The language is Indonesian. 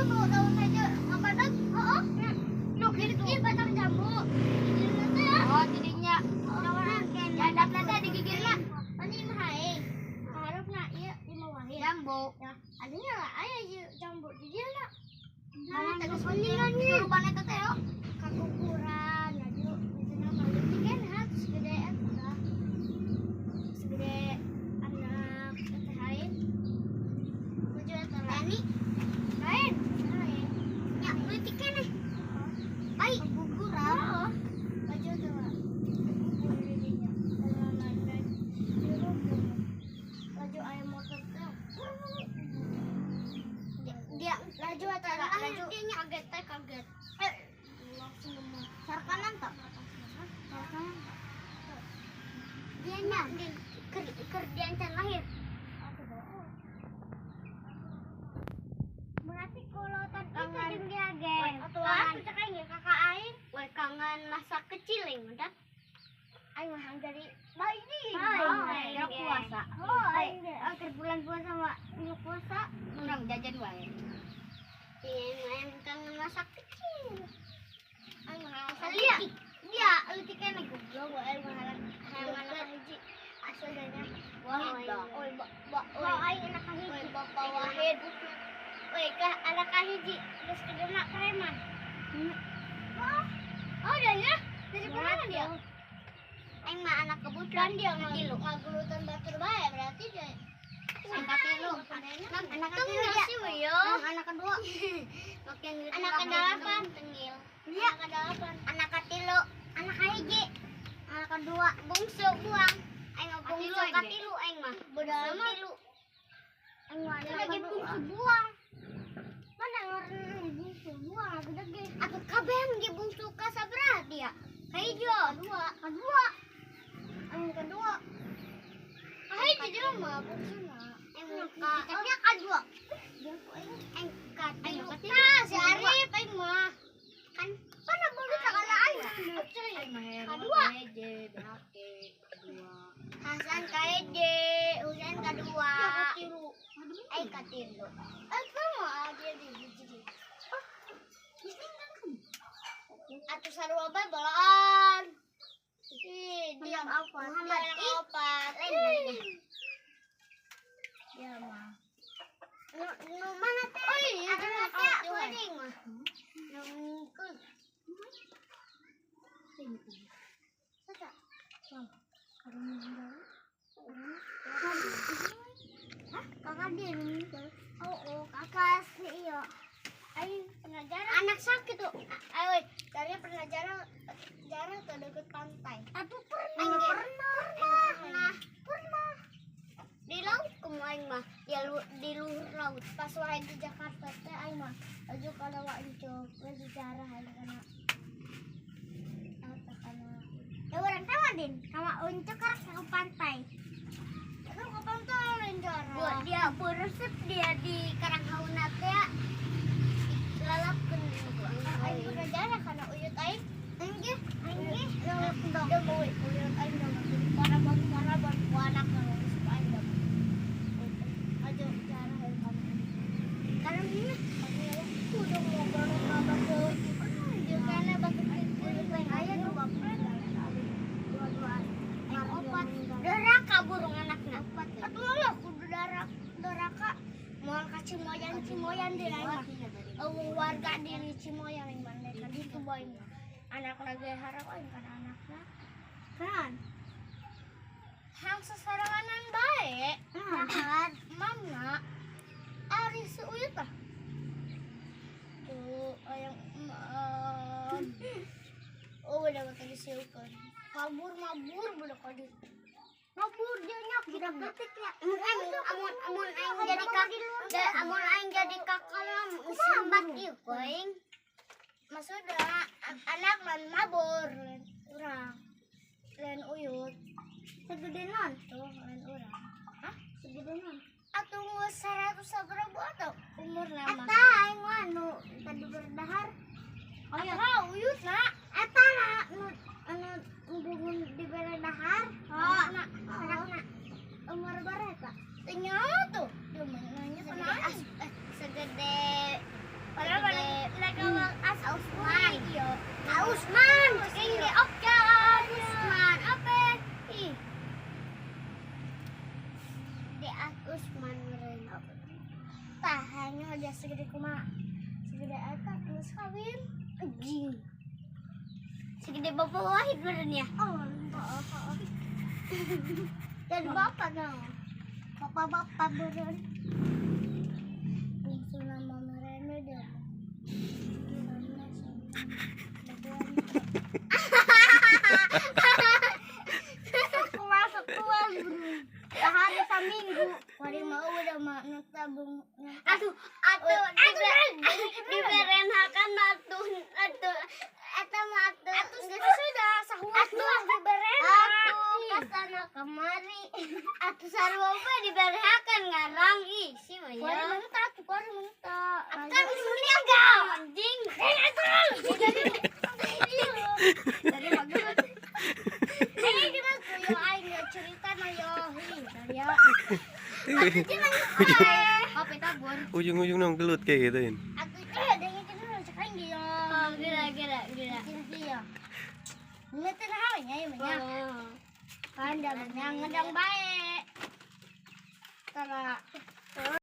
tuh daun saja ngapain? Oh, lu ini batang jambu. Oh, jadinya. Jangan dapat digigirnya. Ini mah harapnya iya dimawahin. Jambu. Ya, adanya lah aya jambu di dia lah. Nah, tegas kuningannya. Suruhan eta teh yo. Kakukuran, aju. Cenah mah leutik kan harus gede eta. Segede anak teh hain. Baju eta Rani. Lain. Nya leutik keneh. Ai, guguran. Baju eta. Laju ayam motor teh. Dia laju atau laju kaget. Langsung sarkanan tak? Sarkanan. Dia nya kerjaan can lahir. Berarti kalau tadi kangen dia gen. Atuh cakap nge kakak aing. Weh kangen masa kecil yang udah. Aing mah dari bayi. Ya puasa. Oh, akhir bulan-bulan sama minggu puasa. Urang jajan wae. Yang kangen masa kecil. Aing mah salia. Dia leutik keneh goblok wae aing mah anak hiji. Asalnya Wahid. Oi, aing anak hiji. Bapak Wahid. Oi, ka anak hiji. Geus kedena preman. Oh, dia nya. Dari mana dia? Aing mah anak kebutuhan dia ngagulutan batur bae berarti dia anak katilu. Anak katilu ya. Anak kedua. Makin anak kedalapan tengil. Iya, kedalapan. Anak katilu, anak kahiji. Anak kedua bungsu buang. Aing mah bungsu katilu aing mah. Budal tilu. Aing mah lagi bungsu buang. Mana ngaran bungsu buang gede-gede. Atuh kabehan ge bungsu ka sabaraha dia? Kahiji, kedua. Yang kedua, jadi mah buksuna. Yang kedua, si Arif, aing mah kan mana boleh cakap aing. Kedua, Hasan KJ, Husain kedua, aing katilu. Sama dia di biji. Atuh sarua bae bolaan. Dia Muhammad Alfat lain dia mah nu mana teh ada teh kuning mah nu kakak dia meninggal. Oh kakak sih iya. Aing pernah jarang anak sakit tuh. Ayo dari pernah jarang ke dekat pantai. Aduh pernah. Di laut kamu aing mah. Ya di luhur laut. Pas wae di Jakarta teh aing mah. Aju kana wa encok, lagi jarah aing kana. Ya urang teh mah din, sama encok ke pantai. Ke pantai lain jarah. Buat dia beresep dia di Karanghauna teh. Lalapkeun gua. Aing udah jarah kana uyut aing. Anjir. Lalap dong uyut aing dong. Para anak kalau aing dong. Aja jarah aing kana. Karena ini udah mau bareng ke dia kana batu uyut aing aya nu bapak. Dua. Aing opat. Doraka burung anakna. Atuh lah kudu doraka. Moal ka Cimoyan di lain mah. Warga di Cimoyan yang mana tadi itu boy anak lagi harap aing kan anaknya kan hang sesarangan bae kan mama ari seuyut lah tuh ayam oh udah bakal disiukeun mabur budak kadi mabur dia nyak tidak ketik ya amun aing jadi kakak sambat ieu koing maksudna anak man mabur urang lain uyut segede non tuh lain urang hah segede non atuh 100 sabaraha atau umur lama eta aing mah nu tadi berdahar oh ya uyut na eta na anu bugun di berdahar anakna umur berapa? Tanya tuh, dia nanya segede aja segede kumaha. Segede apa terus kawin. Anjing. Segede Bapak Wahid badannya. Oh, Bapak. Dan Bapak dong. Bapak badan. Bungsu nama mereka deh. Aku masuk tuan bro. Sehari seminggu. Hari mau udah tabung. Atuh diberenhakan atuh sudah sahuat diberen. Atuh kasana kemari. Atuh sarua mah diberenhakan ngarang ih sih mah ya. Kori mentak. Kan meninggal anjing. Dari bagus. Kita yo aing cerita na yo. Ya. Kopi tabur. Ujung-ujung nong gelut kayak gituin. Aku ada yang kena sekarang dia. Oh, gila. Dia. Ngeliatin hawanya ya banyak. Pandang yang ngedang baik. Tara.